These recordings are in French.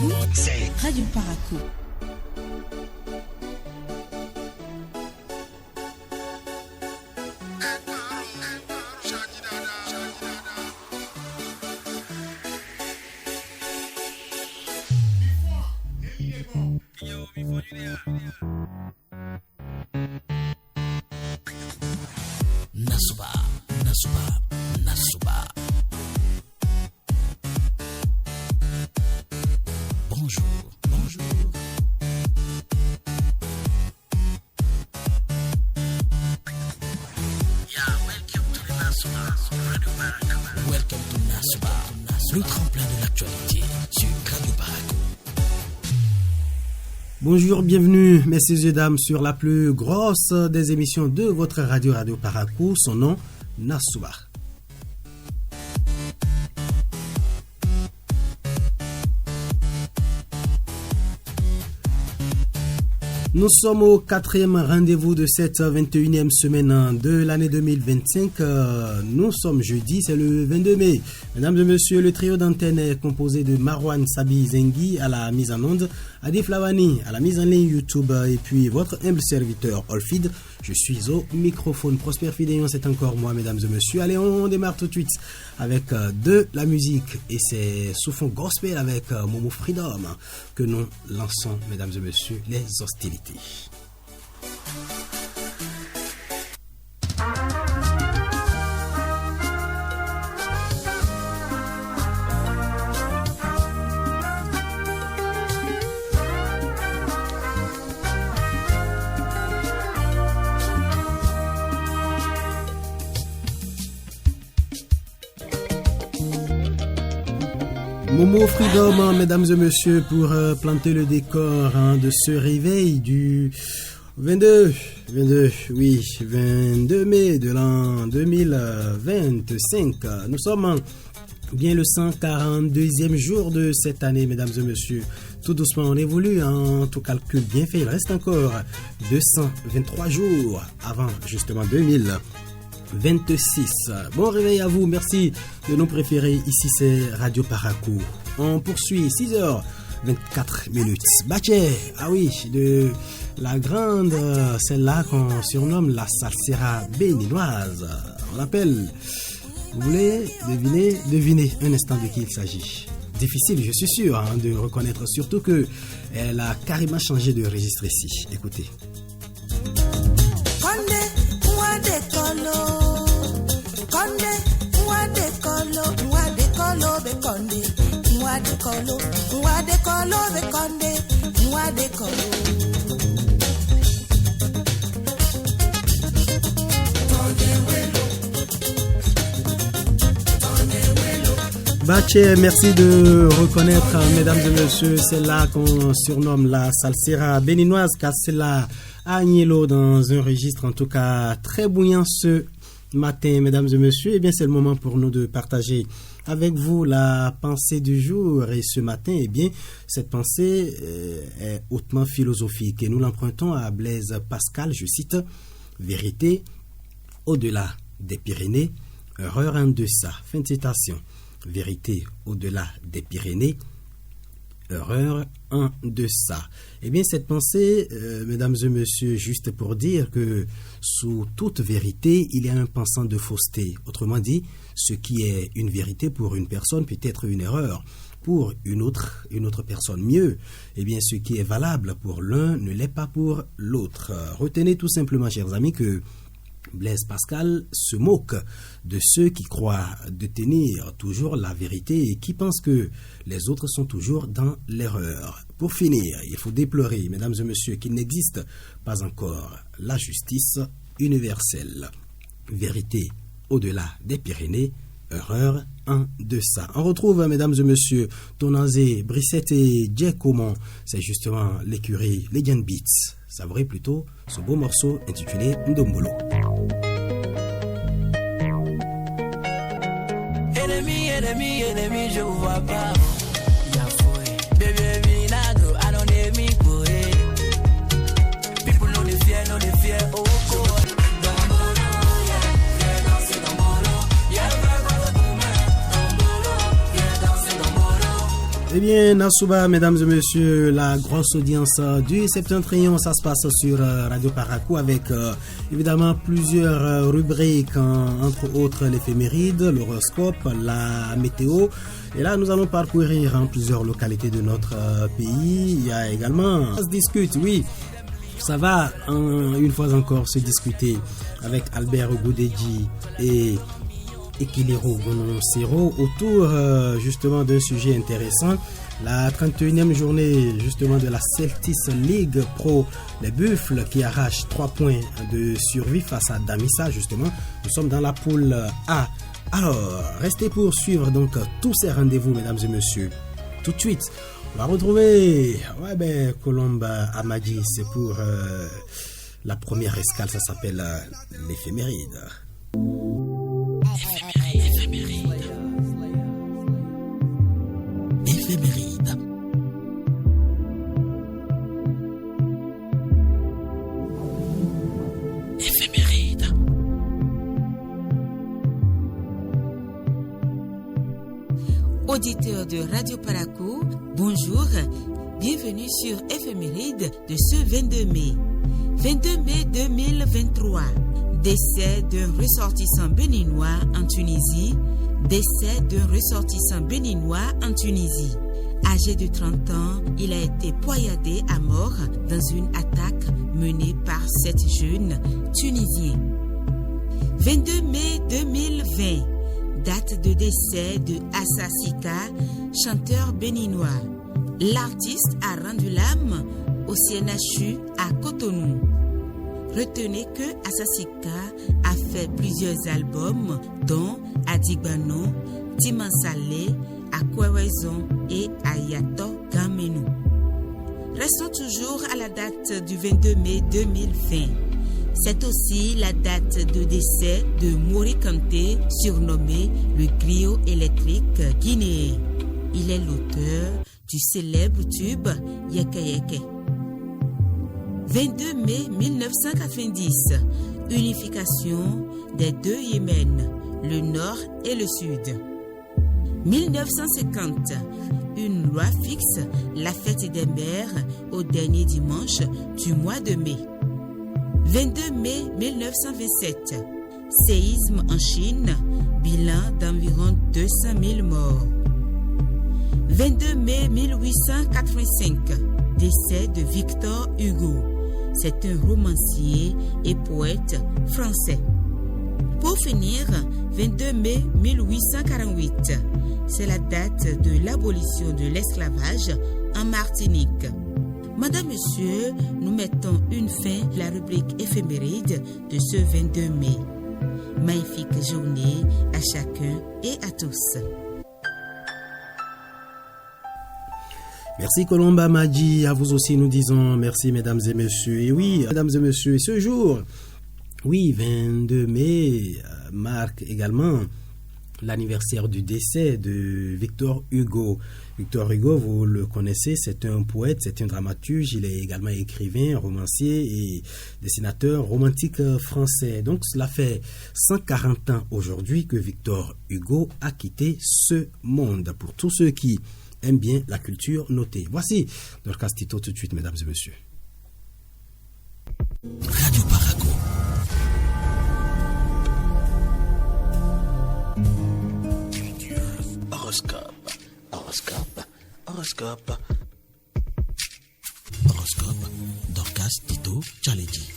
Paracou, c'est Radio Paracou. Nasuba. Bonjour. Welcome to Nasuba, le tremplin de l'actualité sur Radio Paracou. Bonjour, bienvenue, messieurs et dames, sur la plus grosse des émissions de votre radio Paracou. Son nom, Nasuba. Nous sommes au 4e rendez-vous de cette 21e semaine de l'année 2025. Nous sommes jeudi, c'est le 22 mai. Mesdames et messieurs, le trio d'antenne est composé de Marwan Sabi Zengi à la mise en onde, Adif Lawani à la mise en ligne YouTube et puis votre humble serviteur Olfid. Je suis au microphone. Prosper Fidéon, c'est encore moi, mesdames et messieurs. Allez, on démarre tout de suite avec de la musique et c'est sous fond gospel avec Momo Freedom que nous lançons, mesdames et messieurs, les hostilités. Momo Freedom, mesdames et messieurs, pour planter le décor de ce réveil du 22 mai de l'an 2025. Nous sommes bien le 142e jour de cette année, mesdames et messieurs. Tout doucement, on évolue, tout calcul bien fait. Il reste encore 223 jours avant justement 2026. Bon réveil à vous, merci de nous préférer. Ici c'est Radio Paracou. On poursuit 6h24 minutes. Baché, ah oui, de la grande, celle-là qu'on surnomme la salsera béninoise. On l'appelle, vous voulez deviner un instant de qui il s'agit. Difficile, je suis sûr, de reconnaître, surtout que elle a carrément changé de registre ici. Écoutez. Baché, merci de reconnaître, mesdames et messieurs, celle-là qu'on surnomme la salsera béninoise, car c'est la Agnello dans un registre en tout cas très bouillant ce matin, mesdames et messieurs. Eh bien, c'est le moment pour nous de partager avec vous la pensée du jour. Et ce matin, eh bien, cette pensée est hautement philosophique et nous l'empruntons à Blaise Pascal. Je cite: vérité au-delà des Pyrénées, erreur en deçà. Fin de citation. Vérité au-delà des Pyrénées, erreur en deçà. Eh bien, cette pensée, mesdames et messieurs, juste pour dire que sous toute vérité, il y a un pensant de fausseté. Autrement dit, ce qui est une vérité pour une personne peut être une erreur pour une autre personne. Mieux, eh bien, ce qui est valable pour l'un ne l'est pas pour l'autre. Retenez tout simplement, chers amis, que Blaise Pascal se moque de ceux qui croient détenir toujours la vérité et qui pensent que les autres sont toujours dans l'erreur. Pour finir, il faut déplorer, mesdames et messieurs, qu'il n'existe pas encore la justice universelle. Vérité au-delà des Pyrénées, erreur en deçà. On retrouve, mesdames et messieurs, Tonazé, Brissette et Giacomo. C'est justement l'écurie Legend Beats. Savourez plutôt ce beau morceau intitulé Ndombolo. Ennemi, je vous vois pas. Baby, nago, I don't need me for it. People know the fear, oh, God. Eh bien, Nassouba, mesdames et messieurs, la grosse audience du Septentrion, ça se passe sur Radio Paracou avec évidemment plusieurs rubriques, entre autres l'éphéméride, l'horoscope, la météo. Et là, nous allons parcourir plusieurs localités de notre pays. Il y a également, ça se discute, oui. Ça va une fois encore se discuter avec Albert Goudedji et Ekilero Gononcero autour justement d'un sujet intéressant. La 31e journée justement de la Celtics League Pro, les Buffles qui arrachent 3 points de survie face à Damissa justement. Nous sommes dans la poule A. Alors, restez pour suivre donc tous ces rendez-vous, mesdames et messieurs. Tout de suite, on va retrouver Colombe Amadi, c'est pour la première escale, ça s'appelle l'éphéméride. Éphéméride. Éphéméride. Auditeurs de Radio Paracou, bonjour, bienvenue sur Éphéméride de ce 22 mai. 22 mai 2023, décès d'un ressortissant béninois en Tunisie. Décès d'un ressortissant béninois en Tunisie. Âgé de 30 ans, il a été poignardé à mort dans une attaque menée par 7 jeunes Tunisiens. 22 mai 2020, date de décès de Assa Sika, chanteur béninois. L'artiste a rendu l'âme au CNHU à Cotonou. Retenez que Assa Sika a fait plusieurs albums, dont Adigbano, Timansale, Akweweson et Ayato Gamenu. Restons toujours à la date du 22 mai 2020. C'est aussi la date de décès de Mori Kanté, surnommé le griot électrique guinéen. Il est l'auteur du célèbre tube Yeke Yeke. 22 mai 1990, unification des deux Yémen, le nord et le sud. 1950, une loi fixe la fête des mères au dernier dimanche du mois de mai. 22 mai 1927, séisme en Chine, bilan d'environ 200 000 morts. 22 mai 1885, décès de Victor Hugo. C'est un romancier et poète français. Pour finir, 22 mai 1848, c'est la date de l'abolition de l'esclavage en Martinique. Madame, Monsieur, nous mettons une fin à la rubrique éphéméride de ce 22 mai. Magnifique journée à chacun et à tous. Merci Colomba Madji, à vous aussi nous disons merci mesdames et messieurs. Et oui, mesdames et messieurs, ce jour, oui, 22 mai, marque également l'anniversaire du décès de Victor Hugo. Victor Hugo, vous le connaissez, c'est un poète, c'est un dramaturge, il est également écrivain, romancier et dessinateur romantique français. Donc cela fait 140 ans aujourd'hui que Victor Hugo a quitté ce monde. Pour tous ceux qui aiment bien la culture notée. Voici notre Castito tout de suite, mesdames et messieurs. Radio Paracou. Horoscope. Horoscope. Horoscope. Horoscope. Dorcas Tito Tchaledi.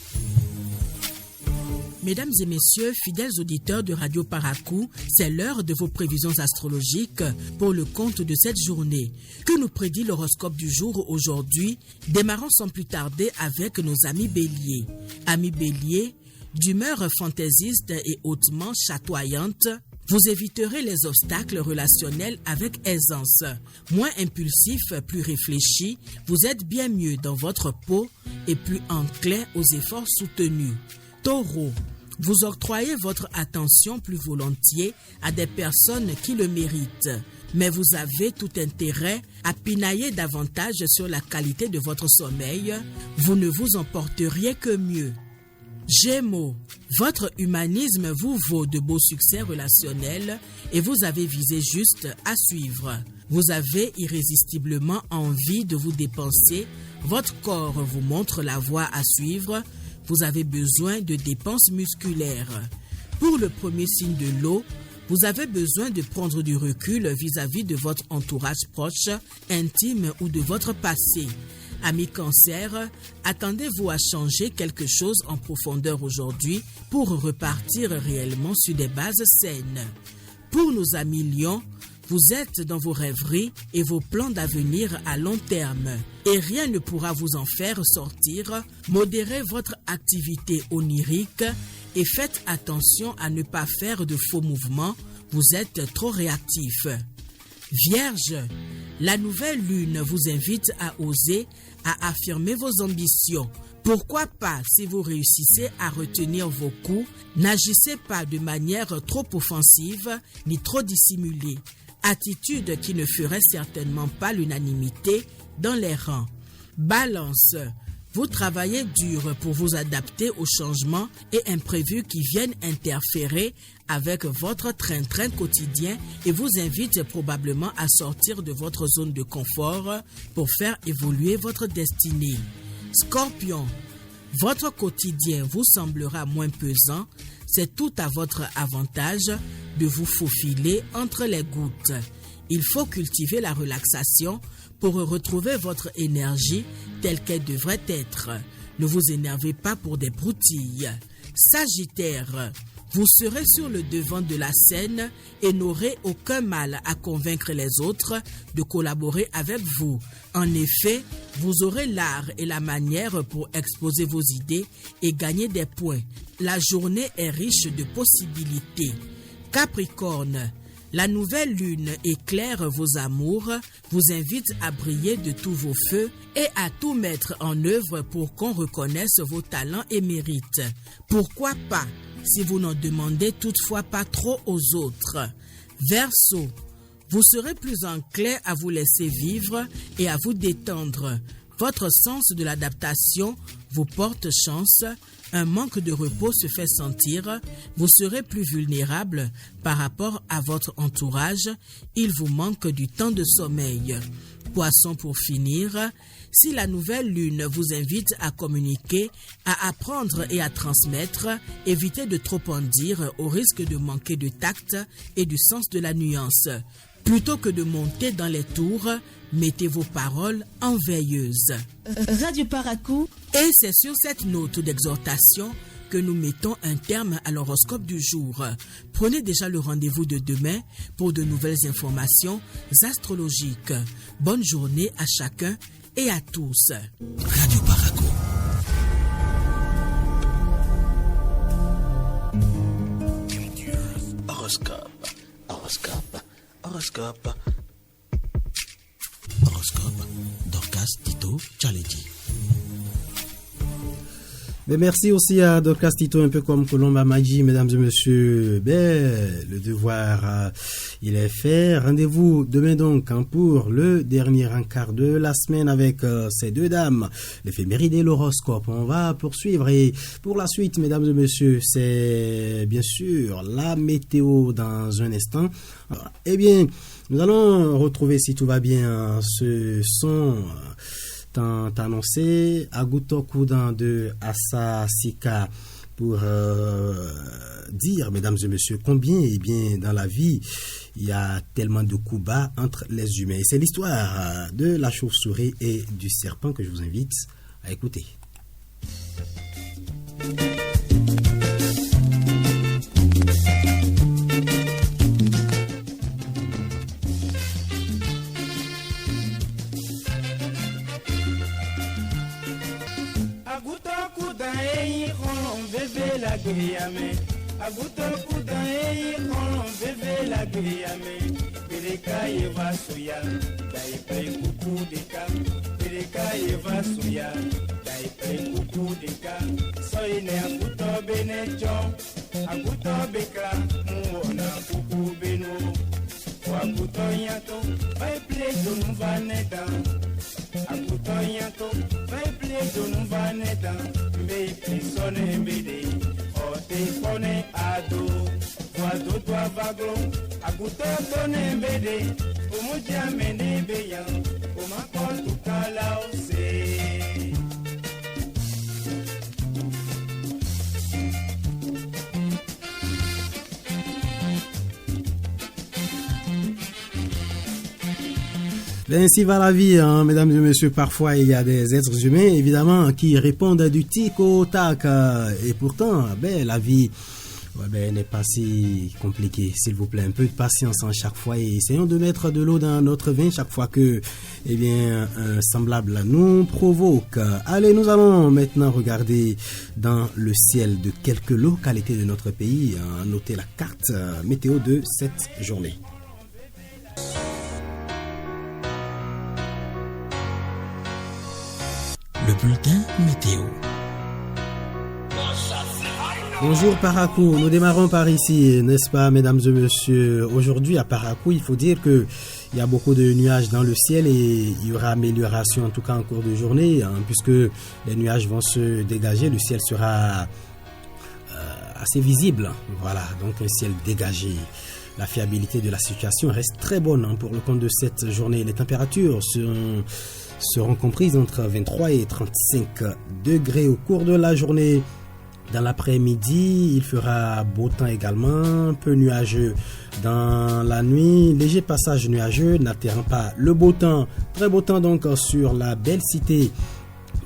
Mesdames et messieurs, fidèles auditeurs de Radio Paracou, c'est l'heure de vos prévisions astrologiques pour le compte de cette journée. Que nous prédit l'horoscope du jour aujourd'hui? Démarrons sans plus tarder avec nos amis béliers. Amis béliers, d'humeur fantaisiste et hautement chatoyante, vous éviterez les obstacles relationnels avec aisance. Moins impulsif, plus réfléchi, vous êtes bien mieux dans votre peau et plus enclin aux efforts soutenus. Taureau, vous octroyez votre attention plus volontiers à des personnes qui le méritent, mais vous avez tout intérêt à pinailler davantage sur la qualité de votre sommeil. Vous ne vous en porteriez que mieux. Gémeaux, votre humanisme vous vaut de beaux succès relationnels et vous avez visé juste à suivre. Vous avez irrésistiblement envie de vous dépenser. Votre corps vous montre la voie à suivre. Vous avez besoin de dépenses musculaires. Pour le premier signe de l'eau, vous avez besoin de prendre du recul vis-à-vis de votre entourage proche, intime ou de votre passé. Amis Cancer, attendez-vous à changer quelque chose en profondeur aujourd'hui pour repartir réellement sur des bases saines. Pour nos amis Lions, vous êtes dans vos rêveries et vos plans d'avenir à long terme et rien ne pourra vous en faire sortir. Modérez votre activité onirique et faites attention à ne pas faire de faux mouvements, vous êtes trop réactif. Vierge, la nouvelle lune vous invite à oser, à affirmer vos ambitions. Pourquoi pas, si vous réussissez à retenir vos coups, n'agissez pas de manière trop offensive ni trop dissimulée. Attitude qui ne ferait certainement pas l'unanimité dans les rangs. Balance, vous travaillez dur pour vous adapter aux changements et imprévus qui viennent interférer avec votre train-train quotidien et vous invitent probablement à sortir de votre zone de confort pour faire évoluer votre destinée. Scorpion, votre quotidien vous semblera moins pesant. C'est tout à votre avantage de vous faufiler entre les gouttes. Il faut cultiver la relaxation pour retrouver votre énergie telle qu'elle devrait être. Ne vous énervez pas pour des broutilles. Sagittaire, vous serez sur le devant de la scène et n'aurez aucun mal à convaincre les autres de collaborer avec vous. En effet, vous aurez l'art et la manière pour exposer vos idées et gagner des points. La journée est riche de possibilités. Capricorne, la nouvelle lune éclaire vos amours, vous invite à briller de tous vos feux et à tout mettre en œuvre pour qu'on reconnaisse vos talents et mérites. Pourquoi pas, si vous n'en demandez toutefois pas trop aux autres. Verseau, vous serez plus enclin à vous laisser vivre et à vous détendre. Votre sens de l'adaptation vous porte chance. Un manque de repos se fait sentir. Vous serez plus vulnérable par rapport à votre entourage. Il vous manque du temps de sommeil. Poisson, pour finir, si la nouvelle lune vous invite à communiquer, à apprendre et à transmettre, évitez de trop en dire au risque de manquer de tact et du sens de la nuance. Plutôt que de monter dans les tours, mettez vos paroles en veilleuse. Radio Paracou. Et c'est sur cette note d'exhortation que nous mettons un terme à l'horoscope du jour. Prenez déjà le rendez-vous de demain pour de nouvelles informations astrologiques. Bonne journée à chacun et à tous. Radio Paracou. Horoscope. Horoscope. Dorcas Tito Tchaledi. Mais merci aussi à Dorcas Tito, un peu comme Colomba Maggi, mesdames et messieurs. Le devoir, il est fait. Rendez-vous demain donc pour le dernier encart de la semaine avec ces deux dames, l'éphéméride et l'horoscope. On va poursuivre et pour la suite, mesdames et messieurs, c'est bien sûr la météo dans un instant. Eh bien, nous allons retrouver, si tout va bien, ce son tant annoncé, Aguto Koudan de Assa Sika, pour dire, mesdames et messieurs, combien, eh bien, dans la vie, il y a tellement de coups bas entre les humains. Et c'est l'histoire de la chauve-souris et du serpent que je vous invite à écouter. Aguto kudae kolon bebe la griyame Bereka eva suya dai pe kuku deka Bereka eva suya dai pe kuku deka Soine aguto benecho aguto bekra muona kuku beno Aguto yato vai play donu vaneta Aguto yato vai play donu vaneta Mbe pisone mbede te pone ado, voado vavaglo agutoto nembede umuja mende beyan umakotu kalause. Ainsi va la vie, hein, mesdames et messieurs. Parfois, il y a des êtres humains, évidemment, qui répondent du tic au tac. Et pourtant, la vie n'est pas si compliquée. S'il vous plaît, un peu de patience en chaque fois. Et essayons de mettre de l'eau dans notre vin chaque fois que un semblable nous provoque. Allez, nous allons maintenant regarder dans le ciel de quelques localités de notre pays. Notez la carte météo de cette journée. Le bulletin météo. Bonjour Parakou, nous démarrons par ici, n'est-ce pas mesdames et messieurs. Aujourd'hui à Parakou, il faut dire que il y a beaucoup de nuages dans le ciel et il y aura amélioration en tout cas en cours de journée, puisque les nuages vont se dégager, le ciel sera assez visible. Voilà, donc un ciel dégagé. La fiabilité de la situation reste très bonne pour le compte de cette journée. Les températures seront comprises entre 23 et 35 degrés au cours de la journée. Dans l'après-midi, il fera beau temps également, peu nuageux dans la nuit, léger passage nuageux n'altérant pas le beau temps. Très beau temps donc sur la belle cité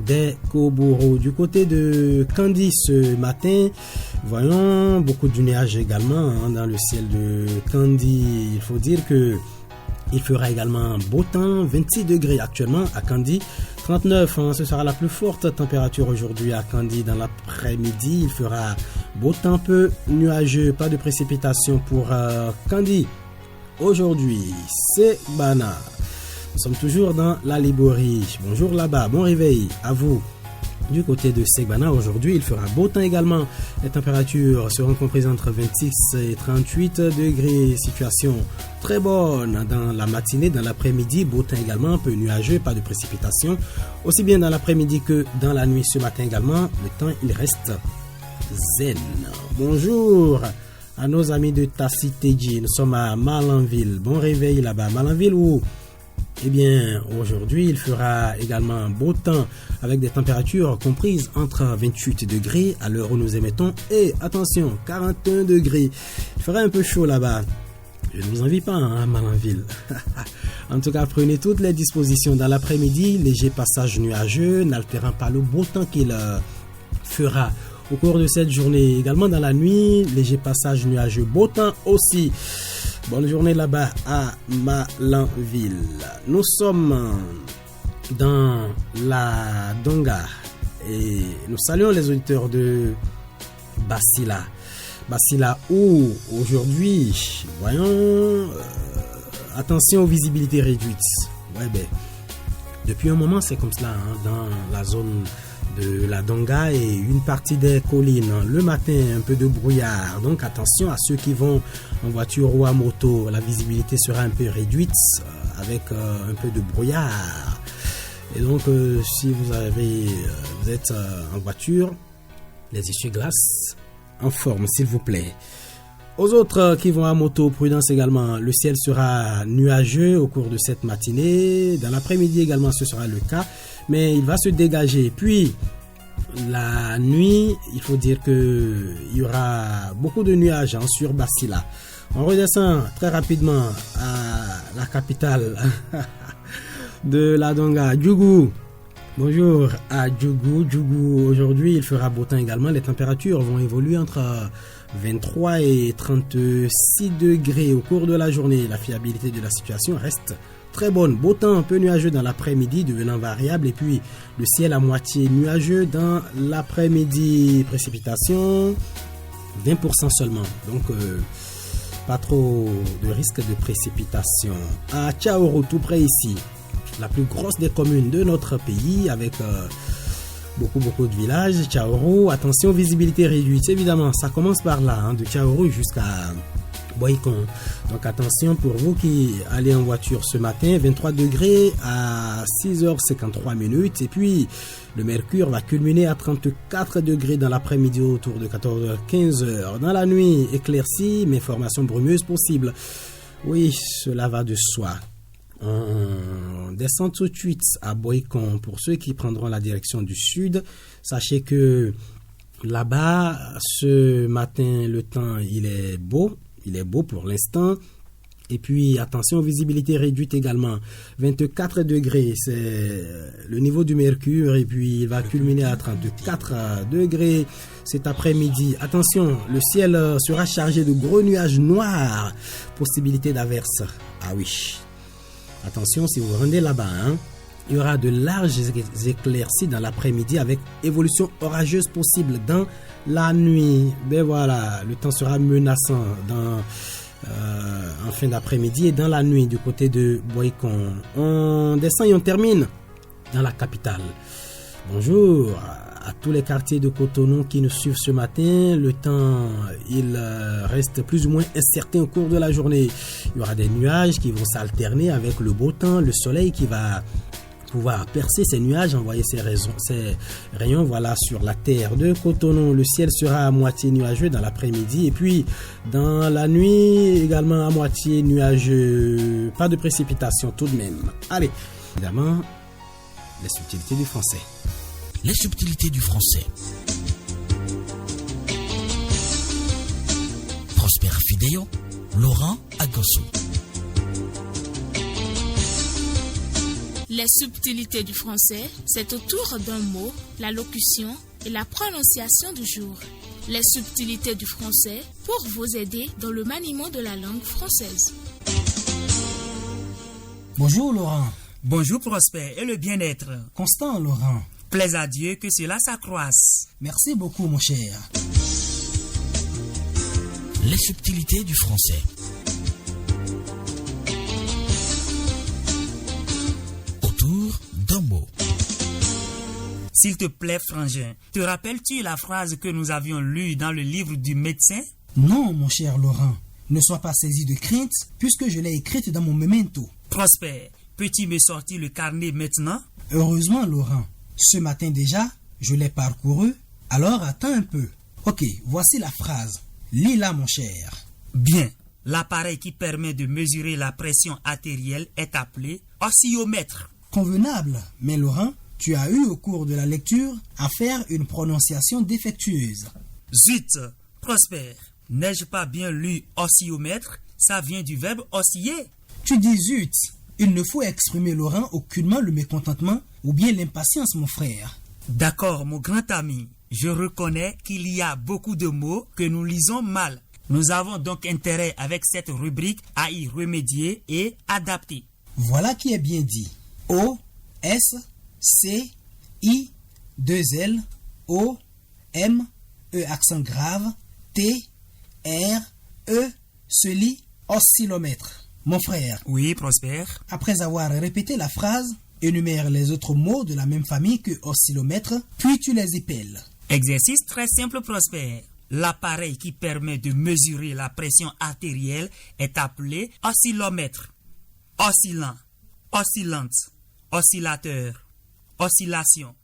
des Koboro. Du côté de Kandi ce matin, voyons beaucoup de nuages également dans le ciel de Kandi. Il faut dire que il fera également beau temps, 26 degrés actuellement à Kandi, 39, ce sera la plus forte température aujourd'hui à Kandi. Dans l'après-midi, il fera beau temps, peu nuageux, pas de précipitation pour Kandi. Aujourd'hui, c'est Bana. Nous sommes toujours dans la Liborie. Bonjour là-bas, bon réveil à vous. Du côté de Segbana, aujourd'hui, il fera beau temps également. Les températures seront comprises entre 26 et 38 degrés. Situation très bonne dans la matinée, dans l'après-midi. Beau temps également, peu nuageux, pas de précipitation. Aussi bien dans l'après-midi que dans la nuit ce matin également. Le temps, il reste zen. Bonjour à nos amis de Tassiteji. Nous sommes à Malanville. Bon réveil là-bas. Malanville où? Eh bien, aujourd'hui, il fera également beau temps avec des températures comprises entre 28 degrés à l'heure où nous émettons et, attention, 41 degrés. Il fera un peu chaud là-bas. Je ne vous envie pas, à Malanville. En tout cas, prenez toutes les dispositions dans l'après-midi. Léger passage nuageux, n'altérant pas le beau temps qu'il fera au cours de cette journée. Également dans la nuit, léger passage nuageux, beau temps aussi. Bonne journée là-bas à Malanville. Nous sommes dans la Donga et nous saluons les auditeurs de Basila. Basila où aujourd'hui, voyons, attention aux visibilités réduites. Ouais, depuis un moment c'est comme cela dans la zone de la Donga et une partie des collines. Le matin, un peu de brouillard. Donc attention à ceux qui vont en voiture ou à moto. La visibilité sera un peu réduite avec un peu de brouillard. Et donc si vous êtes en voiture, les essuie-glaces en forme s'il vous plaît. Aux autres qui vont à moto, prudence également. Le ciel sera nuageux au cours de cette matinée. Dans l'après-midi également, ce sera le cas. Mais il va se dégager. Puis, la nuit, il faut dire qu'il y aura beaucoup de nuages sur Basila. On redescend très rapidement à la capitale de la Donga, Djougou. Bonjour à Djougou. Djougou, aujourd'hui, il fera beau temps également. Les températures vont évoluer entre 23 et 36 degrés au cours de la journée. La fiabilité de la situation reste très bonne. Beau temps un peu nuageux dans l'après-midi, devenant variable. Et puis, le ciel à moitié nuageux dans l'après-midi. Précipitation, 20% seulement. Donc, pas trop de risque de précipitation. À Tchaoro, tout près ici, la plus grosse des communes de notre pays, avec beaucoup de villages. Tchaoro, attention, visibilité réduite. Évidemment, ça commence par là, de Tchaoro jusqu'à Boycon. Donc attention pour vous qui allez en voiture ce matin, 23 degrés à 6h53 minutes. Et puis le mercure va culminer à 34 degrés dans l'après-midi autour de 14h-15h. Dans la nuit, éclaircie, mais formation brumeuse possible. Oui, cela va de soi. On descend tout de suite à Boycon. Pour ceux qui prendront la direction du sud, sachez que là-bas, ce matin, le temps, il est beau. Il est beau pour l'instant. Et puis, attention, visibilité réduite également. 24 degrés, c'est le niveau du mercure. Et puis, il va culminer à 34 degrés cet après-midi. Attention, le ciel sera chargé de gros nuages noirs. Possibilité d'averse. Ah oui. Attention, si vous vous rendez là-bas, il y aura de larges éclaircies dans l'après-midi avec évolution orageuse possible dans la nuit. Ben voilà, le temps sera menaçant en fin d'après-midi et dans la nuit du côté de Boycon. On descend et on termine dans la capitale. Bonjour à tous les quartiers de Cotonou qui nous suivent ce matin. Le temps, il reste plus ou moins incertain au cours de la journée. Il y aura des nuages qui vont s'alterner avec le beau temps, le soleil qui va pouvoir percer ces nuages, envoyer ses rayons voilà, sur la terre de Cotonou. Le ciel sera à moitié nuageux dans l'après-midi et puis dans la nuit également à moitié nuageux. Pas de précipitation tout de même. Allez, évidemment, les subtilités du français. Les subtilités du français. Prosper Fideo, Laurent Agosso. Les subtilités du français, c'est autour d'un mot, la locution et la prononciation du jour. Les subtilités du français pour vous aider dans le maniement de la langue française. Bonjour Laurent. Bonjour Prosper et le bien-être. Constant Laurent. Plaise à Dieu que cela s'accroisse. Merci beaucoup mon cher. Les subtilités du français. Autour d'un mot. S'il te plaît, frangin, te rappelles-tu la phrase que nous avions lue dans le livre du médecin? Non, mon cher Laurent. Ne sois pas saisi de crainte, puisque je l'ai écrite dans mon memento. Prosper, peux-tu me sortir le carnet maintenant? Heureusement, Laurent. Ce matin déjà, je l'ai parcouru, alors attends un peu. Ok, voici la phrase. Lis-la, mon cher. Bien. L'appareil qui permet de mesurer la pression artérielle est appelé oscillomètre. Convenable, mais Laurent, tu as eu au cours de la lecture à faire une prononciation défectueuse. Zut, Prosper, n'ai-je pas bien lu oscillomètre? Ça vient du verbe osciller. Tu dis zut. Il ne faut exprimer, Laurent, aucunement le mécontentement ou bien l'impatience, mon frère. D'accord, mon grand ami. Je reconnais qu'il y a beaucoup de mots que nous lisons mal. Nous avons donc intérêt avec cette rubrique à y remédier et adapter. Voilà qui est bien dit. O, S, C, I, 2 L, O, M, E accent grave, T, R, E, se lit oscillomètre. Mon frère. Oui, Prosper. Après avoir répété la phrase, énumère les autres mots de la même famille que oscillomètre, puis tu les épelles. Exercice très simple, Prosper. L'appareil qui permet de mesurer la pression artérielle est appelé oscillomètre. Oscillant, oscillante, oscillateur, oscillation,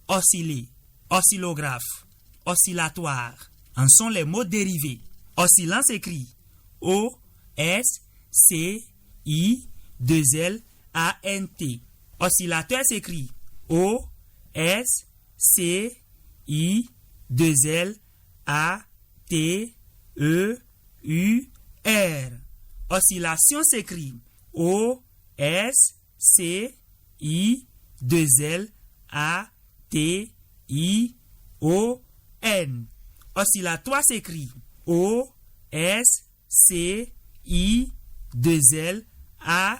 osciller, oscillographe, oscillatoire. En sont les mots dérivés. Oscillant s'écrit O, S, C, I, 2 L, A, N, T. Oscillateur s'écrit O, S, C, I, 2 L, A, T, E, U, R. Oscillation s'écrit O, S, C, I, 2 L, A, T, I, O, N. Oscillatoire s'écrit O, S, C, I, 2 L, A,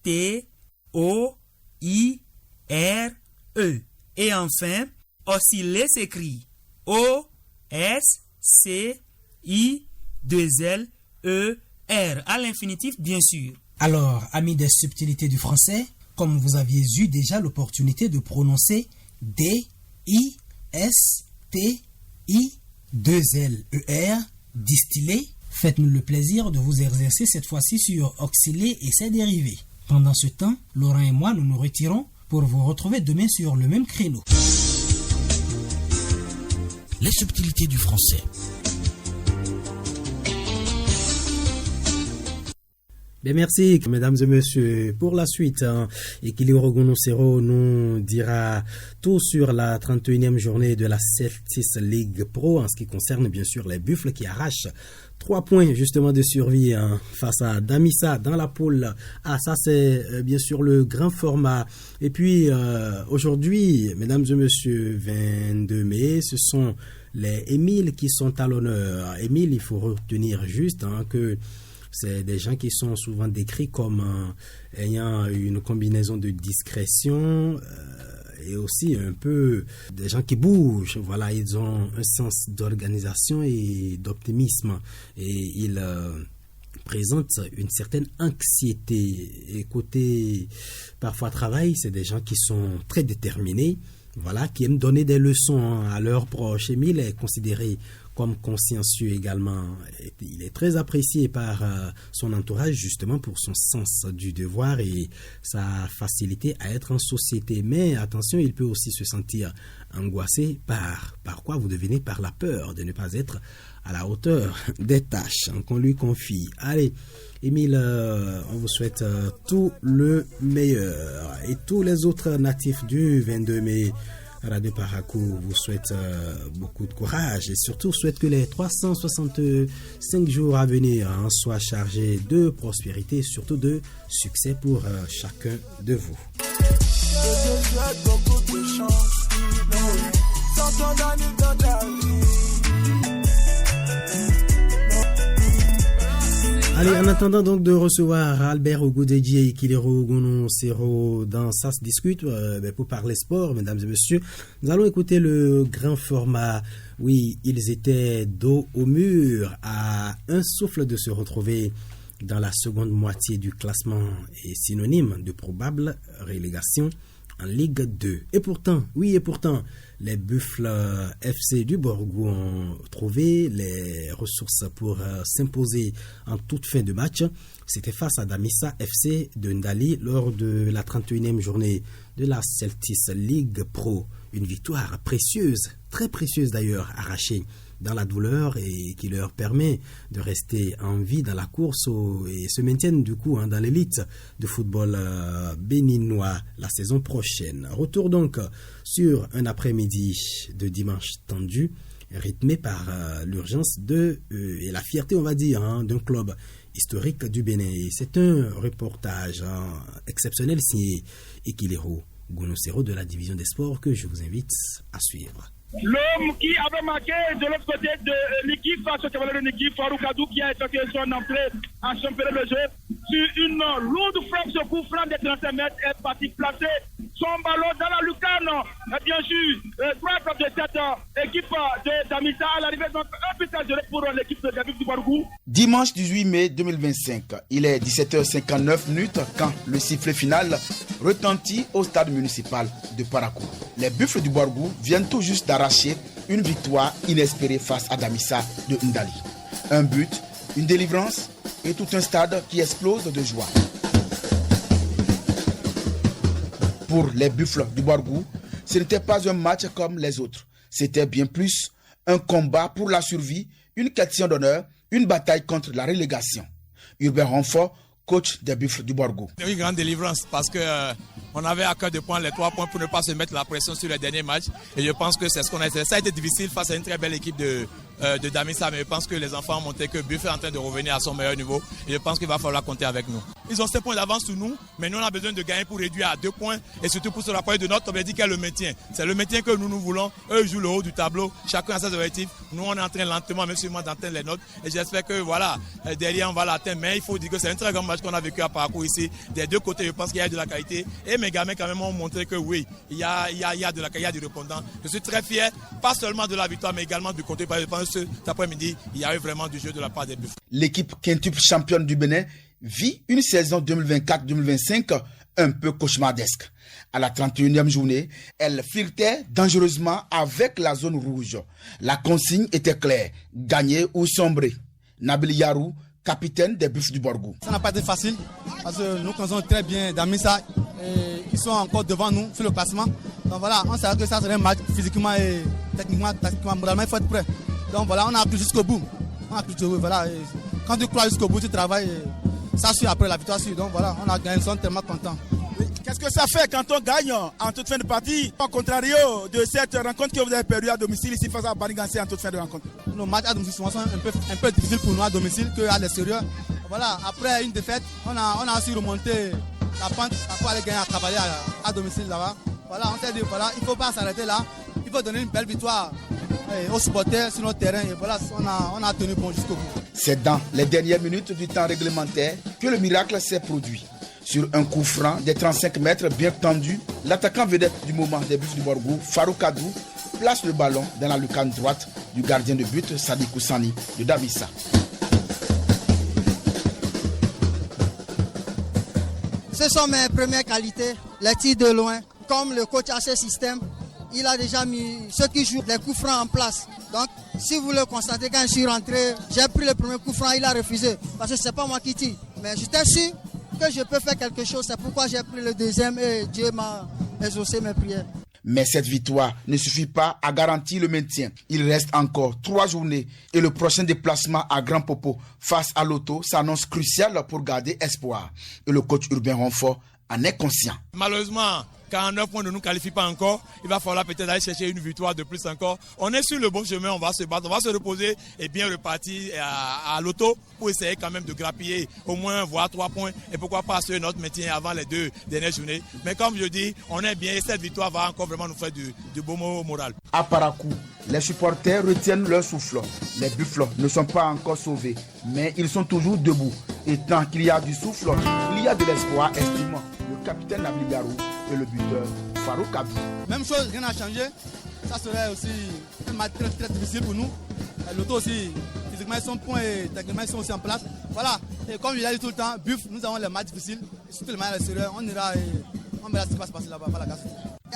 T, O, I, R, E. Et enfin, osciller s'écrit O, S, C, I, 2 L, E, R. À l'infinitif, bien sûr. Alors, amis des subtilités du français, comme vous aviez eu déjà l'opportunité de prononcer D, I, S, T, I, 2 L, E, R, distillé, Faites-nous le plaisir de vous exercer cette fois-ci sur Oxylé et ses dérivés. Pendant ce temps, Laurent et moi, nous nous retirons pour vous retrouver demain sur le même créneau. Les subtilités du français. Bien, merci, mesdames et messieurs. Pour la suite, Ekiliro Gonocero nous dira tout sur la 31e journée de la Celtics League Pro en ce qui concerne bien sûr les Buffles qui arrachent 3 points justement de survie face à Damissa dans la poule. Ah, ça c'est bien sûr le grand format. Et puis aujourd'hui, mesdames et messieurs, 22 mai, ce sont les Émiles qui sont à l'honneur. Émile, il faut retenir juste que c'est des gens qui sont souvent décrits comme ayant une combinaison de discrétion et aussi un peu des gens qui bougent. Voilà, ils ont un sens d'organisation et d'optimisme et ils présentent une certaine anxiété. Et côté parfois travail, c'est des gens qui sont très déterminés, voilà, qui aiment donner des leçons à leurs proches. Émile est considéré comme consciencieux également. Il est très apprécié par son entourage justement pour son sens du devoir et sa facilité à être en société. Mais attention, il peut aussi se sentir angoissé par quoi vous devinez, par la peur de ne pas être à la hauteur des tâches qu'on lui confie. Allez, Émile, on vous souhaite tout le meilleur. Et tous les autres natifs du 22 mai, Radio Parakou vous souhaite beaucoup de courage et surtout souhaite que les 365 jours à venir soient chargés de prospérité et surtout de succès pour chacun de vous. Allez, en attendant donc de recevoir Albert Ogoudedji et Ekiliro Gonocero dans Ça se discute pour parler sport, mesdames et messieurs, nous allons écouter le grand format. Oui, ils étaient dos au mur à un souffle de se retrouver dans la seconde moitié du classement et synonyme de probable relégation en Ligue 2. Et pourtant, les Buffles FC du Borgou ont trouvé les ressources pour s'imposer en toute fin de match. C'était face à Damissa FC de Ndali lors de la 31e journée de la Celtics League Pro. Une victoire précieuse, très précieuse d'ailleurs, arrachée dans la douleur et qui leur permet de rester en vie dans la course et se maintiennent du coup dans l'élite de football béninois la saison prochaine. Retour donc sur un après-midi de dimanche tendu, rythmé par l'urgence et la fierté, on va dire, d'un club historique du Bénin. C'est un reportage exceptionnel signé Ekiliro Gonocero de la division des sports que je vous invite à suivre. L'homme qui avait marqué de l'autre côté de l'équipe face au cavalier de l'équipe, Faroukadou, qui a effectué son entrée en championnat de jeu sur une lourde frappe, ce coup franc des 35 mètres est parti placer son ballon dans la lucarne. Et bien sûr, droite de cette équipe de Damissa à l'arrivée, donc un but à 0 pour l'équipe de David du Bargou. Dimanche 18 mai 2025, il est 17h59 minutes quand le sifflet final retentit au stade municipal de Parakou. Les Buffles du Bargou viennent tout juste d'arracher une victoire inespérée face à Damissa de Ndali. Un but, une délivrance et tout un stade qui explose de joie. Pour les Buffles du Bargou, ce n'était pas un match comme les autres. C'était bien plus un combat pour la survie, une question d'honneur, une bataille contre la relégation. Hubert Renfort, coach des Buffles du Bargou. Une grande délivrance parce que on avait à cœur de prendre les 3 points pour ne pas se mettre la pression sur les derniers matchs. Et je pense que c'est ce qu'on a essayé. Ça a été difficile face à une très belle équipe de Damissa, mais je pense que les enfants ont montré que Buffle est en train de revenir à son meilleur niveau. Et je pense qu'il va falloir compter avec nous. Ils ont 7 points d'avance sur nous, mais nous on a besoin de gagner pour réduire à 2 points et surtout pour se rapprocher de notre objectif qui est le maintien. C'est le maintien que nous voulons. Eux jouent le haut du tableau, chacun a ses objectifs. Nous on est en train lentement, même sûrement, d'atteindre les notes. Et j'espère que voilà, derrière on va l'atteindre. Mais il faut dire que c'est un très grand match qu'on a vécu à Parakou ici. Des deux côtés, je pense qu'il y a de la qualité. Et mes gamins quand même ont montré que oui, il y a de la qualité, il y a du répondant. Je suis très fier, pas seulement de la victoire, mais également du côté. Je pense que cet après-midi, il y a eu vraiment du jeu de la part des Buffles. L'équipe quintuple championne du Bénin vit une saison 2024-2025 un peu cauchemardesque. À la 31e journée, elle flirtait dangereusement avec la zone rouge. La consigne était claire, gagner ou sombrer. Nabil Yarou, capitaine des Buffles du Borgou. Ça n'a pas été facile parce que nous connaissons très bien Damissa et ils sont encore devant nous sur le classement. Donc voilà, on savait que ça serait un match physiquement et techniquement, tactiquement, moralement, il faut être prêt. Donc voilà, on a appris jusqu'au bout. Voilà, et quand tu crois jusqu'au bout, tu travailles. Ça suit après la victoire. Donc voilà, on a gagné, nous sommes tellement contents. Qu'est-ce que ça fait quand on gagne en toute fin de partie, au contrario de cette rencontre que vous avez perdue à domicile ici face à Banigansé en toute fin de rencontre? Nos matchs à domicile sont un peu difficiles pour nous à domicile qu'à l'extérieur. Voilà, après une défaite, on a su remonter la pente pour aller gagner à Cavalier à domicile là-bas. Voilà, on s'est dit, voilà, il ne faut pas s'arrêter là. Il faut donner une belle victoire aux supporters sur notre terrain. Et voilà, on a tenu bon jusqu'au bout. C'est dans les dernières minutes du temps réglementaire que le miracle s'est produit. Sur un coup franc des 35 mètres bien tendu, l'attaquant vedette du moment des Buffles du Borgou, Farouk Adou, place le ballon dans la lucarne droite du gardien de but Sadikou Sani de Damissa. Ce sont mes premières qualités, les tirs de loin. Comme le coach a ce système, il a déjà mis ceux qui jouent les coups francs en place. Donc, si vous le constatez, quand je suis rentré, j'ai pris le premier coup franc, il a refusé. Parce que ce n'est pas moi qui tire. Mais j'étais sûr que je peux faire quelque chose. C'est pourquoi j'ai pris le deuxième et Dieu m'a exaucé mes prières. Mais cette victoire ne suffit pas à garantir le maintien. Il reste encore 3 journées et le prochain déplacement à Grand Popo face à Loto s'annonce crucial pour garder espoir. Et le coach Urbain Renfort en est conscient. Malheureusement, 49 points ne nous qualifient pas encore. Il va falloir peut-être aller chercher une victoire de plus encore. On est sur le bon chemin, on va se battre, on va se reposer et bien repartir à l'auto pour essayer quand même de grappiller au moins voire 3 points et pourquoi pas assurer notre maintien avant les 2 dernières journées. Mais comme je dis, on est bien et cette victoire va encore vraiment nous faire du beau moral. À Parakou, les supporters retiennent leur souffle. Les Buffles ne sont pas encore sauvés, mais ils sont toujours debout. Et tant qu'il y a du souffle, il y a de l'espoir, estime le capitaine Nabil Yarou et le buteur Farouk Adou. Même chose, rien n'a changé. Ça serait aussi un match très, très difficile pour nous. L'auto aussi, physiquement ils sont points et techniquement ils sont aussi en place. Voilà, et comme je l'ai dit tout le temps, Buff, nous avons les matchs difficiles. Et surtout les matchs à l'extérieur, on ira et on verra ce qui va se passer là-bas. Voilà,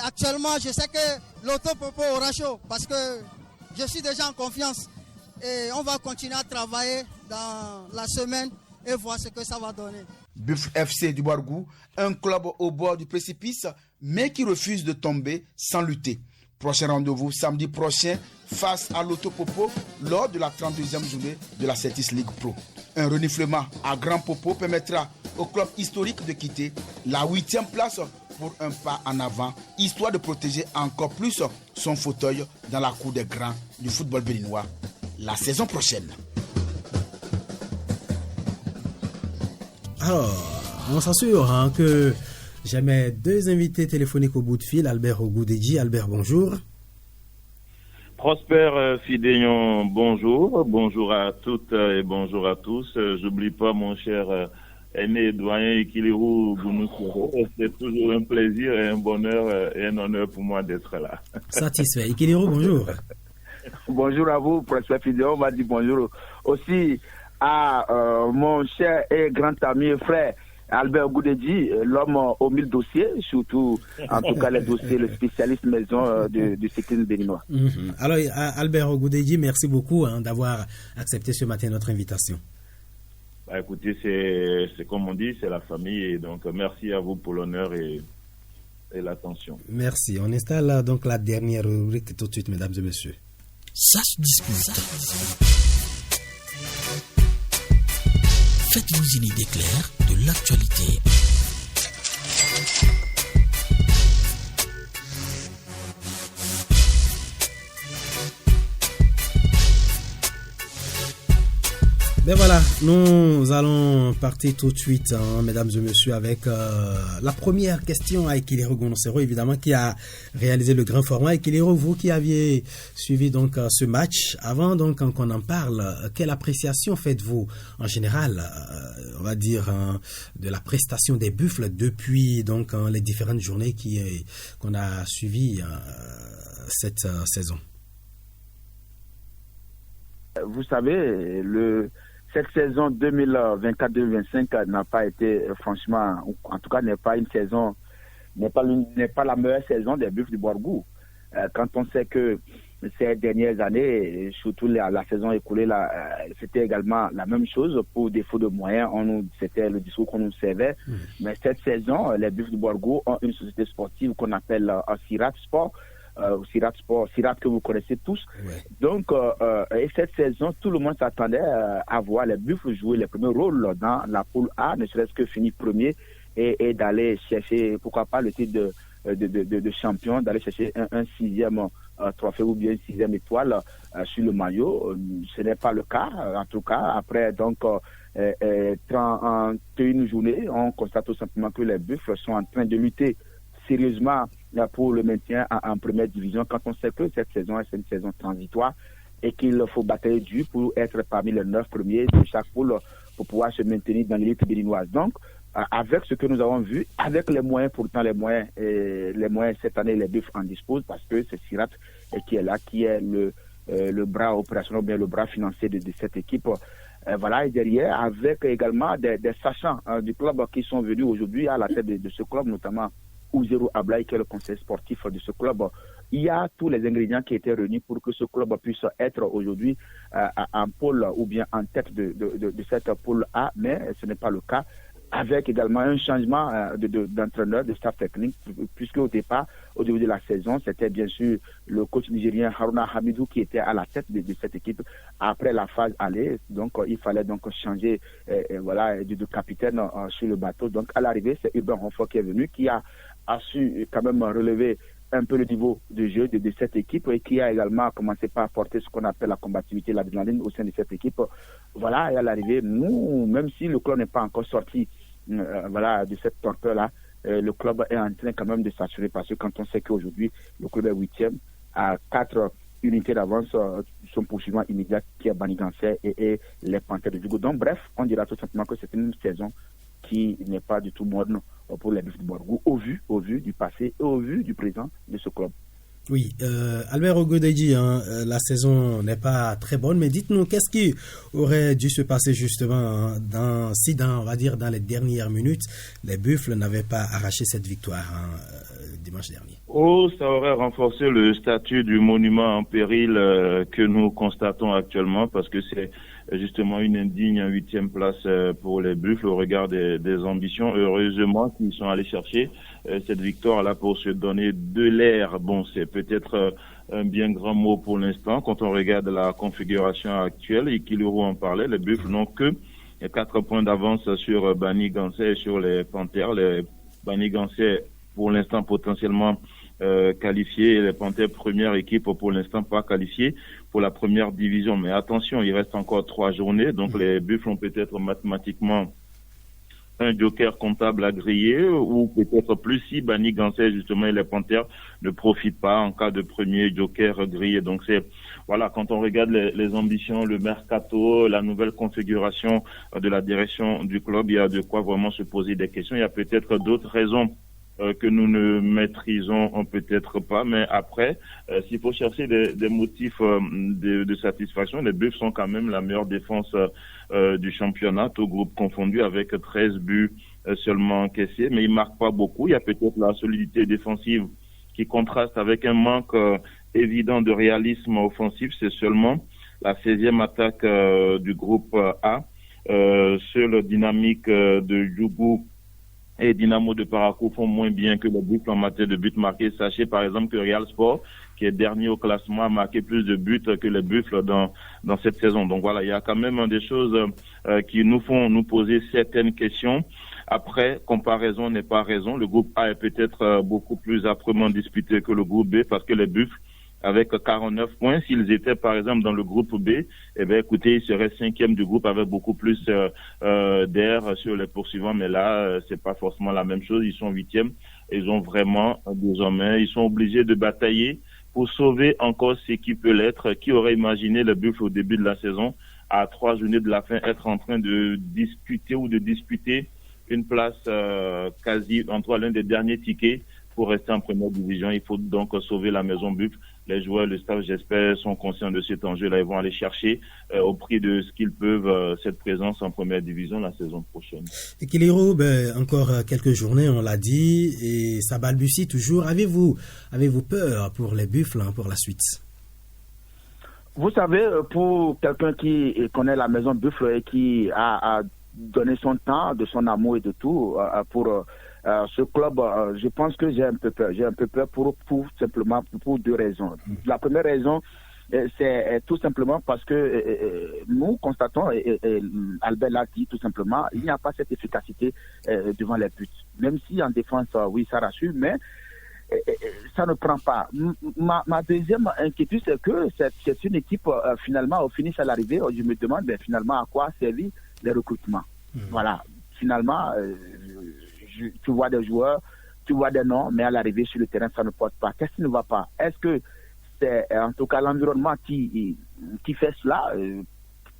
actuellement, je sais que l'auto Popo aura chaud parce que je suis déjà en confiance. Et on va continuer à travailler dans la semaine et voir ce que ça va donner. Buffle FC du Borgou, un club au bord du précipice, mais qui refuse de tomber sans lutter. Prochain rendez-vous samedi prochain face à l'Auto Popo lors de la 32e journée de la Celtics League Pro. Un reniflement à Grand Popo permettra au club historique de quitter la 8e place pour un pas en avant, histoire de protéger encore plus son fauteuil dans la cour des grands du football béninois la saison prochaine. Alors, on s'assure que j'ai mes 2 invités téléphoniques au bout de fil. Albert Ogoudeji. Albert, bonjour. Prosper Fidéon, bonjour. Bonjour à toutes et bonjour à tous. J'oublie pas mon cher aîné doyen Ikilirou Gounoussoro. C'est toujours un plaisir et un bonheur et un honneur pour moi d'être là. Satisfait. Ikilirou, bonjour. Bonjour à vous, Prosper Fidéon. On m'a dit bonjour aussi à mon cher et grand ami et frère Albert Ogoudeji, l'homme aux 1000 dossiers, surtout en tout cas les dossiers, le spécialiste maison du cyclisme béninois. Alors Albert Ogoudeji, merci beaucoup d'avoir accepté ce matin notre invitation. Bah, écoutez, c'est comme on dit, c'est la famille et donc merci à vous pour l'honneur et l'attention. Merci. On installe donc la dernière rubrique tout de suite, mesdames et messieurs. Ça se discute. Faites-vous une idée claire de l'actualité. Ben voilà, nous allons partir tout de suite, mesdames et messieurs, avec la première question à Ikilirou Gounoussoro, évidemment, qui a réalisé le grand format. Ikilirou, vous qui aviez suivi donc ce match, avant donc qu'on en parle, quelle appréciation faites-vous en général, on va dire, de la prestation des Buffles depuis donc les différentes journées qu'on a suivies cette saison? Vous savez, cette saison 2024-2025 n'a pas été, franchement, en tout cas, n'est pas la meilleure saison des Buffles du Borgou. Quand on sait que ces dernières années, surtout la saison écoulée, c'était également la même chose. Pour défaut de moyens, c'était le discours qu'on nous servait. Mais cette saison, les Buffles du Borgo ont une société sportive qu'on appelle Sirat Sport. Sirat que vous connaissez tous. Ouais. Donc, et cette saison, tout le monde s'attendait à voir les Buffles jouer les premiers rôles dans la poule A, ne serait-ce que finir premier et d'aller chercher, pourquoi pas, le titre de champion, d'aller chercher un sixième trophée ou bien une 6e étoile sur le maillot. Ce n'est pas le cas. En tout cas, après donc 31 journées, on constate tout simplement que les Buffles sont en train de lutter sérieusement pour le maintien en première division, quand on sait que cette saison est une saison transitoire et qu'il faut batailler dur pour être parmi les 9 premiers de chaque poule pour pouvoir se maintenir dans l'élite béninoise. Donc, avec ce que nous avons vu, avec les moyens, pourtant les moyens cette année, les Buffles en disposent parce que c'est Sirat qui est là, qui est le bras opérationnel, bien le bras financier de cette équipe. Voilà, et derrière, avec également des sachants du club qui sont venus aujourd'hui à la tête de ce club, notamment Ouzerou Ablaï, qui est le conseiller sportif de ce club. Il y a tous les ingrédients qui étaient réunis pour que ce club puisse être aujourd'hui en pôle ou bien en tête de cette pôle A, mais ce n'est pas le cas. Avec également un changement d'entraîneur, de staff technique, puisque au départ, au début de la saison, c'était bien sûr le coach nigérien Haruna Hamidou qui était à la tête de cette équipe après la phase aller. Donc, il fallait donc changer de capitaine sur le bateau. Donc, à l'arrivée, c'est Urbain Renfort qui est venu, qui a su quand même relever un peu le niveau de jeu de cette équipe et qui a également commencé par porter ce qu'on appelle la combativité, l'adrénaline au sein de cette équipe. Voilà, et à l'arrivée, nous, même si le club n'est pas encore sorti de cette torpeur-là, le club est en train quand même de s'assurer parce que quand on sait qu'aujourd'hui, le club est 8e, à 4 unités d'avance, son poursuivant immédiat qui est Banigansé et les Panthères de Djougou. Donc bref, on dira tout simplement que c'est une saison qui n'est pas du tout morne pour les Buffles du Borgo, au vu du passé et au vu du présent de ce club. Oui, Albert Ogodeji, la saison n'est pas très bonne, mais dites-nous, qu'est-ce qui aurait dû se passer justement dans les dernières minutes, les Buffles n'avaient pas arraché cette victoire dimanche dernier? Ça aurait renforcé le statut du monument en péril que nous constatons actuellement, parce que c'est justement une indigne 8e place pour les Buffles au regard des ambitions. Heureusement qu'ils sont allés chercher cette victoire-là pour se donner de l'air. Bon, c'est peut-être un bien grand mot pour l'instant. Quand on regarde la configuration actuelle, et Kiluru en parlait, les Buffles n'ont que 4 points d'avance sur Banigansé et sur les Panthères. Les Banigansé, pour l'instant, potentiellement qualifiés, et les Panthères, première équipe pour l'instant pas qualifiée pour la première division. Mais attention, il reste encore 3 journées, donc les Buffles ont peut-être mathématiquement un joker comptable à griller, ou peut-être plus si Banigansé justement et les Panthères ne profitent pas en cas de premier joker grillé. Donc c'est voilà, quand on regarde les ambitions, le mercato, la nouvelle configuration de la direction du club, il y a de quoi vraiment se poser des questions. Il y a peut-être d'autres raisons que nous ne maîtrisons peut-être pas, mais après, s'il faut chercher des motifs de satisfaction, les Buffles sont quand même la meilleure défense du championnat, tout groupe confondu, avec 13 buts seulement encaissés, mais ils marquent pas beaucoup. Il y a peut-être la solidité défensive qui contraste avec un manque évident de réalisme offensif. C'est seulement la 16e attaque du groupe A. Seule dynamique de Djougou et Dynamo de Parakou font moins bien que les Buffles en matière de buts marqués. Sachez par exemple que Real Sport, qui est dernier au classement, a marqué plus de buts que les Buffles dans cette saison. Donc voilà, il y a quand même des choses qui nous font nous poser certaines questions. Après, comparaison n'est pas raison. Le groupe A est peut-être beaucoup plus âprement disputé que le groupe B, parce que les Buffles, avec 49 points, s'ils étaient par exemple dans le groupe B, eh bien écoutez, ils seraient 5e du groupe avec beaucoup plus d'air sur les poursuivants, mais là c'est pas forcément la même chose. Ils sont 8e et ils ont vraiment désormais, ils sont obligés de batailler pour sauver encore ce qui peut l'être. Qui aurait imaginé le Buffles au début de la saison, à 3 journées de la fin, être en train de disputer une place quasi entre l'un des derniers tickets pour rester en première division. Il faut donc sauver la maison Buffles. Les joueurs, le staff, j'espère, sont conscients de cet enjeu-là. Ils vont aller chercher au prix de ce qu'ils peuvent cette présence en première division la saison prochaine. Et Kiliro, encore quelques journées, on l'a dit, et ça balbutie toujours. Avez-vous peur pour les Buffles pour la suite? Vous savez, pour quelqu'un qui connaît la maison Buffle et qui a donné son temps, de son amour et de tout pour ce club, je pense que j'ai un peu peur. J'ai un peu peur pour simplement pour deux raisons. La première raison, c'est tout simplement parce que nous constatons, et Albert l'a dit tout simplement, il n'y a pas cette efficacité devant les buts. Même si en défense, oui, ça rassure, mais ça ne prend pas. Ma deuxième inquiétude, c'est que c'est une équipe, finalement, au finish à l'arrivée, je me demande finalement à quoi servent les recrutements. Voilà, finalement, tu vois des joueurs, tu vois des noms, mais à l'arrivée sur le terrain, ça ne porte pas. Qu'est-ce qui ne va pas? Est-ce que c'est en tout cas l'environnement qui fait cela?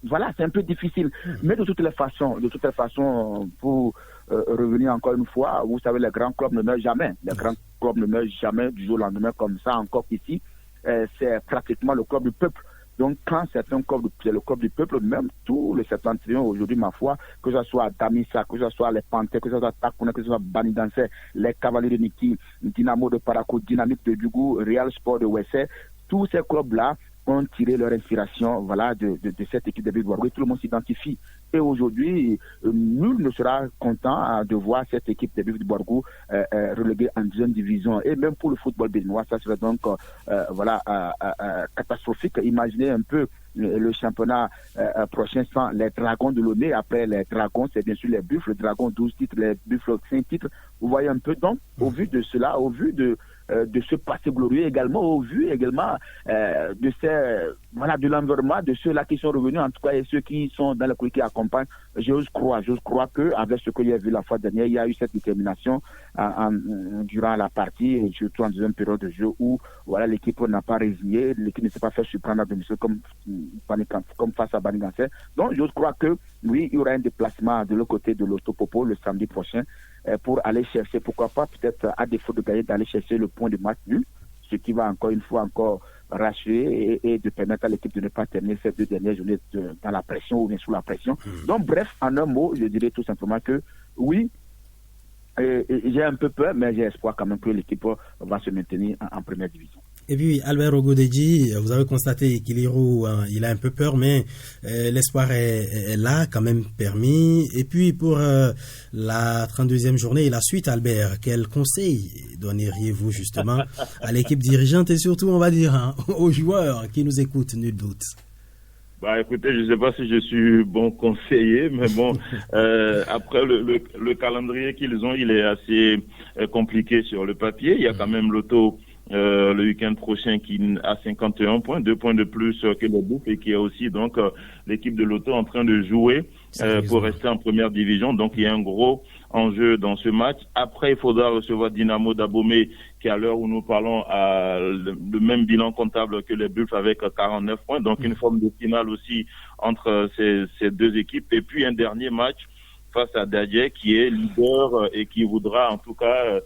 Voilà, c'est un peu difficile. Mais de toutes les façons, pour revenir encore une fois, vous savez, les grands clubs ne meurent jamais. Les grands clubs ne meurent jamais du jour au lendemain comme ça. Encore ici, c'est pratiquement le club du peuple. Donc, quand c'est le club du peuple, même tout le septentrion aujourd'hui, ma foi, que ce soit Damissa, que ce soit les Panthères, que ce soit Takuna, que ce soit Banidanse, les Cavaliers de Niki, Dynamo de Parakou, Dynamique de Djougou, Real Sport de Wessé, tous ces clubs-là ont tiré leur inspiration, voilà, de cette équipe de Bourgogne. Tout le monde s'identifie. Et aujourd'hui, nul ne sera content de voir cette équipe de Bourgogne reléguée en deuxième division. Et même pour le football béninois, ça serait donc catastrophique. Imaginez un peu le championnat prochain sans les Dragons de Lomé. Après les Dragons, c'est bien sûr les Buffles, les Dragons 12 titres, les Buffles 5 titres. Vous voyez un peu, donc, au vu de cela, au vu de ce passé glorieux également, au vu également de l'environnement de ceux-là qui sont revenus, en tout cas, et ceux qui sont dans le courrier qui accompagnent, j'ose croire que avec ce que j'ai vu la fois dernière, il y a eu cette détermination durant la partie, surtout en deuxième période de jeu où voilà, l'équipe n'a pas résigné, l'équipe ne s'est pas fait surprendre à domicile comme face à Baniganse. Donc j'ose croire que oui, il y aura un déplacement de l'autre côté de l'Autopopo le samedi prochain pour aller chercher, pourquoi pas, peut-être à défaut de gagner, d'aller chercher le point de match nul, ce qui va encore une fois rassurer et de permettre à l'équipe de ne pas terminer ces deux dernières journées dans la pression ou bien sous la pression. Donc bref, en un mot, je dirais tout simplement que oui, j'ai un peu peur, mais j'ai espoir quand même que l'équipe va se maintenir en première division. Et puis, Albert Ogodeji, vous avez constaté qu'Iliro, il a un peu peur, mais l'espoir est là, quand même permis. Et puis, pour la 32e journée et la suite, Albert, quel conseil donneriez-vous justement à l'équipe dirigeante et surtout, on va dire, aux joueurs qui nous écoutent, nul doute? Bah écoutez, je ne sais pas si je suis bon conseiller, mais bon, après le calendrier qu'ils ont, il est assez compliqué sur le papier. Il y a quand même l'auto le week-end prochain qui a 51 points, 2 points de plus que les Bouffes, et qui est aussi donc l'équipe de l'auto en train de jouer pour rester en première division. Donc il y a un gros enjeu dans ce match. Après, il faudra recevoir Dynamo d'Abomey, qui à l'heure où nous parlons a le même bilan comptable que les Buffles avec 49 points. Donc une forme de finale aussi entre ces deux équipes. Et puis un dernier match face à Dadje, qui est leader et qui voudra en tout cas...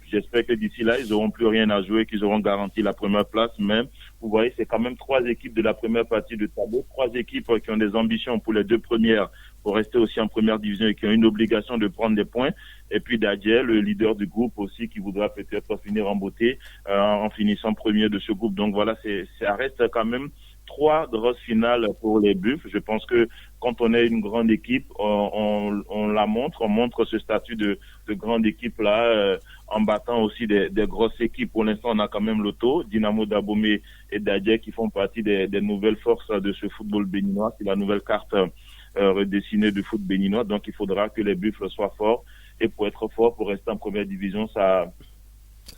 j'espère que d'ici là, ils n'auront plus rien à jouer, qu'ils auront garanti la première place. Mais vous voyez, c'est quand même 3 équipes de la première partie de tableau, 3 équipes qui ont des ambitions pour les 2 premières, pour rester aussi en première division et qui ont une obligation de prendre des points. Et puis Dadje, le leader du groupe aussi, qui voudra peut-être finir en beauté en finissant premier de ce groupe. Donc voilà, ça reste quand même 3 grosses finales pour les Buffles. Je pense que quand on est une grande équipe, on la montre, on montre ce statut de grande équipe là, en battant aussi des grosses équipes. Pour l'instant, on a quand même l'auto, Dynamo d'Abomey et Dadje qui font partie des nouvelles forces de ce football béninois. C'est la nouvelle carte redessinée du foot béninois. Donc il faudra que les Buffles soient forts. Et pour être fort, pour rester en première division, ça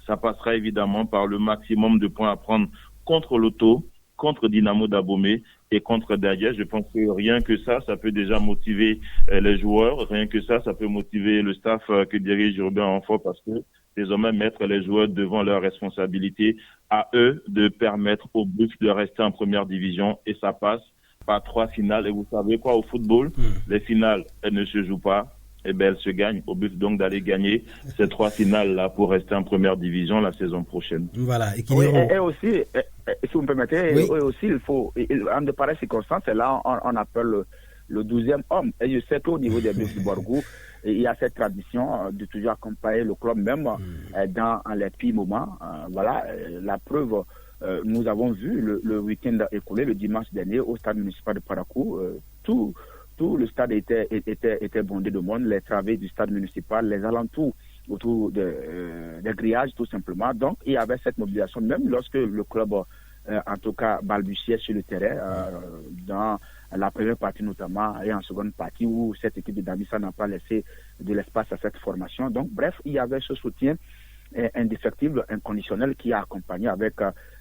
passera évidemment par le maximum de points à prendre contre l'auto, contre Dynamo d'Abomey et contre Dadje. Je pense que rien que ça peut déjà motiver les joueurs. Rien que ça peut motiver le staff que dirige Urbain Renfort, parce que désormais mettre les joueurs devant leurs responsabilités, à eux de permettre aux Buffles de rester en première division, et ça passe par 3 finales. Et vous savez quoi, au football, les finales, elles ne se jouent pas. Eh bien, elles se gagnent. Au but donc d'aller gagner ces 3 finales-là pour rester en première division la saison prochaine. Voilà. Et aussi, si vous me permettez, oui. Aussi, il faut, en de pareilles circonstances, et là, on appelle le 12e homme. Et je sais qu'au niveau des Buffles du Borgou, il y a cette tradition de toujours accompagner le club même dans les pires moments. Voilà, la preuve, nous avons vu le week-end écoulé, le dimanche dernier, au stade municipal de Parakou, tout le stade était bondé de monde, les travées du stade municipal, les alentours autour des grillages, tout simplement. Donc, il y avait cette mobilisation, même lorsque le club, en tout cas, balbutiait sur le terrain, dans la première partie notamment, et en seconde partie, où cette équipe de Damissa n'a pas laissé de l'espace à cette formation. Donc, bref, il y avait ce soutien indéfectible, inconditionnel, qui a accompagné avec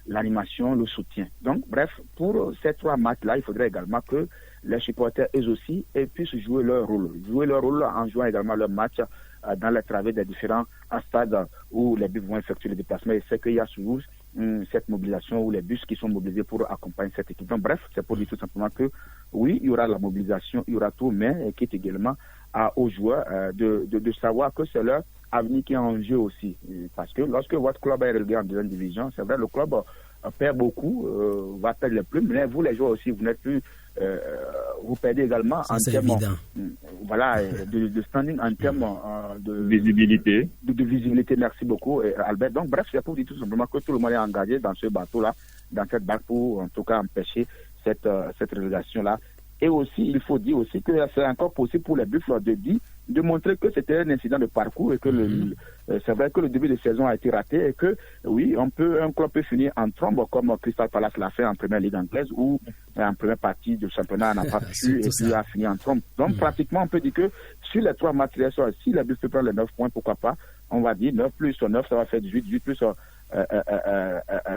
l'animation, le soutien. Donc, bref, pour ces 3 matchs-là, il faudrait également que les supporters, eux aussi, puissent jouer leur rôle. Jouer leur rôle en jouant également leur match dans les travées des différents stades où les bus vont effectuer les déplacements. Et c'est qu'il y a toujours cette mobilisation où les bus qui sont mobilisés pour accompagner cette équipe. Donc, bref, c'est pour dire tout simplement que oui, il y aura la mobilisation, il y aura tout, mais qui est également aux joueurs de savoir que c'est leur avenir qui est en jeu aussi. Parce que lorsque votre club est relégué en deuxième division, c'est vrai, le club perd beaucoup, va perdre les plumes, mais vous les joueurs aussi, vous n'êtes plus, vous perdez également en termes de standing, en termes de visibilité. De visibilité, merci beaucoup Albert. Donc bref, c'est pour dire tout simplement que tout le monde est engagé dans ce bateau-là, dans cette barque pour en tout cas empêcher cette relégation-là. Et aussi, il faut dire aussi que c'est encore possible pour les Buffles de montrer que c'était un incident de parcours et que c'est vrai que le début de saison a été raté et que, oui, un club peut finir en trombe comme Crystal Palace l'a fait en première ligue anglaise ou en première partie du championnat n'a pas pu et puis a fini en trombe. Donc, pratiquement, on peut dire que sur les 3 matchs, si les Buffles prennent les 9 points, pourquoi pas, on va dire 9 plus 9, ça va faire 18, 18 plus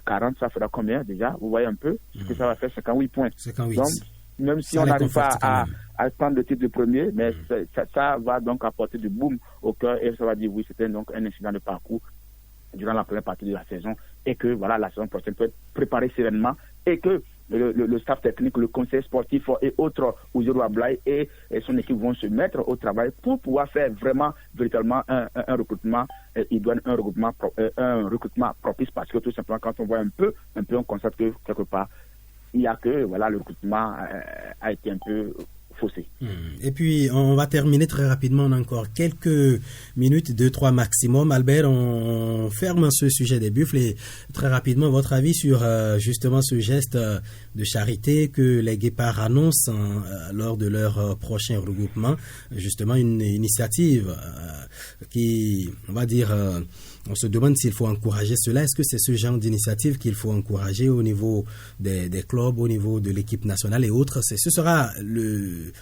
40, ça fera combien déjà? Vous voyez un peu ce que ça va faire, 58 points. 58. Donc, même si on n'arrive pas à prendre le titre de premier, mais ça va donc apporter du boom au cœur et ça va dire oui, c'était donc un incident de parcours durant la première partie de la saison et que voilà, la saison prochaine peut être préparée sereinement et que le staff technique, le conseil sportif et autres, Ouzero Ablaye et son équipe vont se mettre au travail pour pouvoir faire véritablement un recrutement idoine, un recrutement propice parce que tout simplement quand on voit un peu on constate que quelque part il y a que le recrutement a été un peu faussé. Et puis, on va terminer très rapidement. On a encore quelques minutes, 2-3 maximum. Albert, on ferme ce sujet des Buffles et très rapidement, votre avis sur justement ce geste de charité que les Guépards annoncent lors de leur prochain regroupement. Justement, une initiative qui, on va dire... on se demande s'il faut encourager cela. Est-ce que c'est ce genre d'initiative qu'il faut encourager au niveau des clubs, au niveau de l'équipe nationale et autres? Ce sera le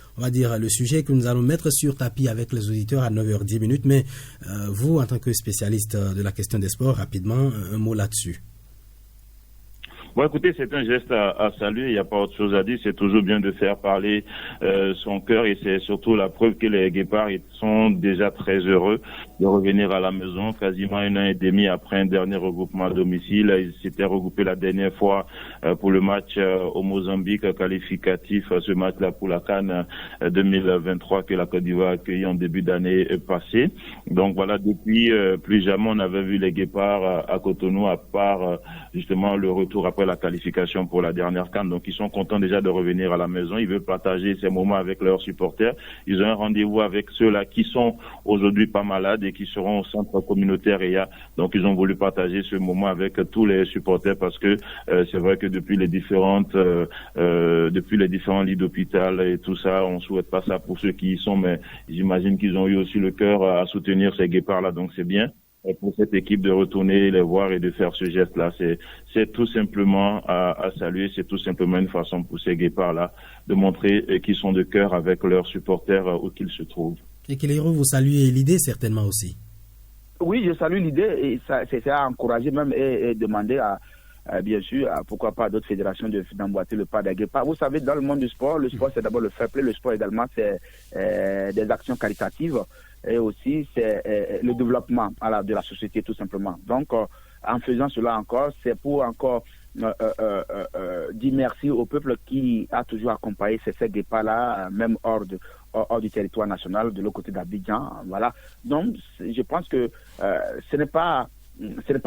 sujet que nous allons mettre sur tapis avec les auditeurs à 9h10. Mais vous, en tant que spécialiste de la question des sports, rapidement, un mot là-dessus. Bon, écoutez, c'est un geste à saluer, il n'y a pas autre chose à dire, c'est toujours bien de faire parler son cœur et c'est surtout la preuve que les Guépards sont déjà très heureux de revenir à la maison, quasiment 1 an et demi après un dernier regroupement à domicile. Ils s'étaient regroupés la dernière fois pour le match au Mozambique qualificatif, ce match-là pour la CAN 2023 que la Côte d'Ivoire a accueilli en début d'année passée. Donc voilà, depuis plus jamais on avait vu les Guépards à Cotonou à part justement le retour après la qualification pour la dernière CAN. Donc ils sont contents déjà de revenir à la maison. Ils veulent partager ces moments avec leurs supporters. Ils ont un rendez-vous avec ceux-là qui sont aujourd'hui pas malades et qui seront au centre communautaire EA. Donc ils ont voulu partager ce moment avec tous les supporters parce que c'est vrai que depuis les différents lits d'hôpital et tout ça, on souhaite pas ça pour ceux qui y sont, mais j'imagine qu'ils ont eu aussi le cœur à soutenir ces Guépards-là. Donc c'est bien. Et pour cette équipe de retourner les voir et de faire ce geste-là, c'est tout simplement à saluer, c'est tout simplement une façon pour ces Guépards-là de montrer qu'ils sont de cœur avec leurs supporters où qu'ils se trouvent. Et Kelero, vous saluez l'idée certainement aussi. Oui, je salue l'idée et c'est à encourager même et demander à bien sûr, pourquoi pas d'autres fédérations d'emboîter le pas des Guépards. Vous savez, dans le monde du sport, le sport c'est d'abord le fair play, le sport également c'est des actions caritatives. Et aussi c'est le développement de la société tout simplement. Donc en faisant cela encore, c'est pour encore dire merci au peuple qui a toujours accompagné ces Guépards-là, même hors du territoire national, de l'autre côté d'Abidjan. Voilà. Donc je pense que ce n'est pas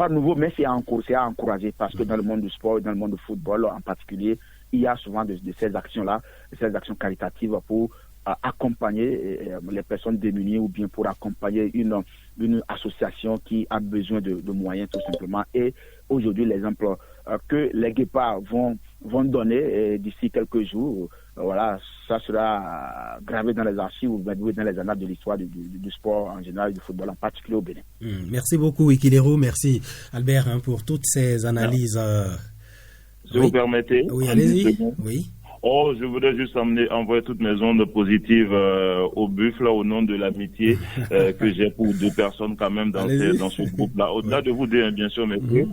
nouveau, mais c'est à encourager parce que dans le monde du sport, dans le monde du football en particulier, il y a souvent de ces actions-là, ces actions caritatives pour accompagner les personnes démunies ou bien pour accompagner une association qui a besoin de moyens tout simplement. Et aujourd'hui, l'exemple que les guépards vont donner d'ici quelques jours, voilà, ça sera gravé dans les archives ou dans les annales de l'histoire du sport en général, du football en particulier au Bénin. Merci beaucoup, Ikilero. Merci, Albert, pour toutes ces analyses. Si vous permettez. Oui, allez-y. Oui. Je voudrais juste envoyer toutes mes ondes positives au buffle au nom de l'amitié que j'ai pour deux personnes quand même dans ce groupe-là. Au-delà de vous deux, bien sûr, messieurs,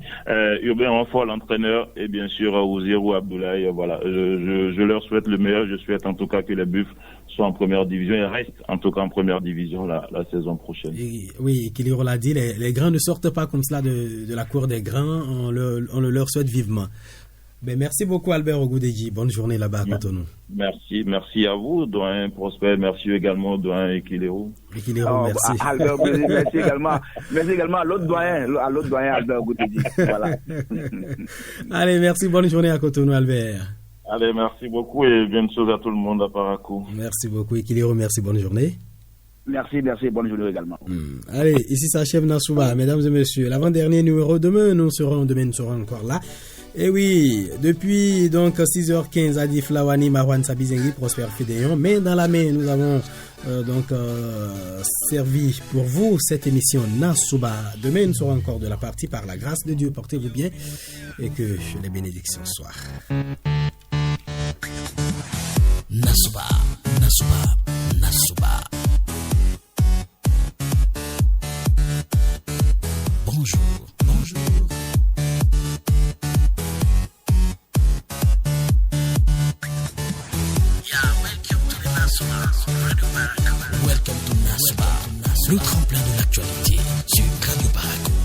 Urbain Renfort, l'entraîneur, et bien sûr Ouzirou Abdoulaye. Voilà, je leur souhaite le meilleur. Je souhaite en tout cas que les buffles soient en première division et restent en tout cas en première division la saison prochaine. Oui, Kiliro l'a dit, les grands ne sortent pas comme cela de la cour des grands. On le leur souhaite vivement. Ben, merci beaucoup Albert Ogoudeji. Bonne journée là-bas à Cotonou. Merci à vous, doyen Prosper. Merci également doyen Ekilero. Merci. Albert Ogoudeji, merci également à l'autre doyen Albert Ogoudeji. Voilà. Allez, merci. Bonne journée à Cotonou, Albert. Allez, merci beaucoup et bonne chose à tout le monde à Parakou. Merci beaucoup Ekilero. Merci. Bonne journée. Merci, bonne journée également. Allez, ici s'achève Nassouba, mesdames et messieurs. L'avant-dernier numéro, demain nous serons encore là. Et oui, depuis donc 6h15, Adi Flawani, Marwan Sabizengi, Prosper Fidéon, main dans la main, nous avons servi pour vous cette émission Nassouba. Demain nous serons encore de la partie par la grâce de Dieu. Portez-vous bien et que les bénédictions soient. Nassouba, Nassouba, Nassouba. Bonjour. Welcome to Nassouba, le tremplin de l'actualité sur Radio Parakou.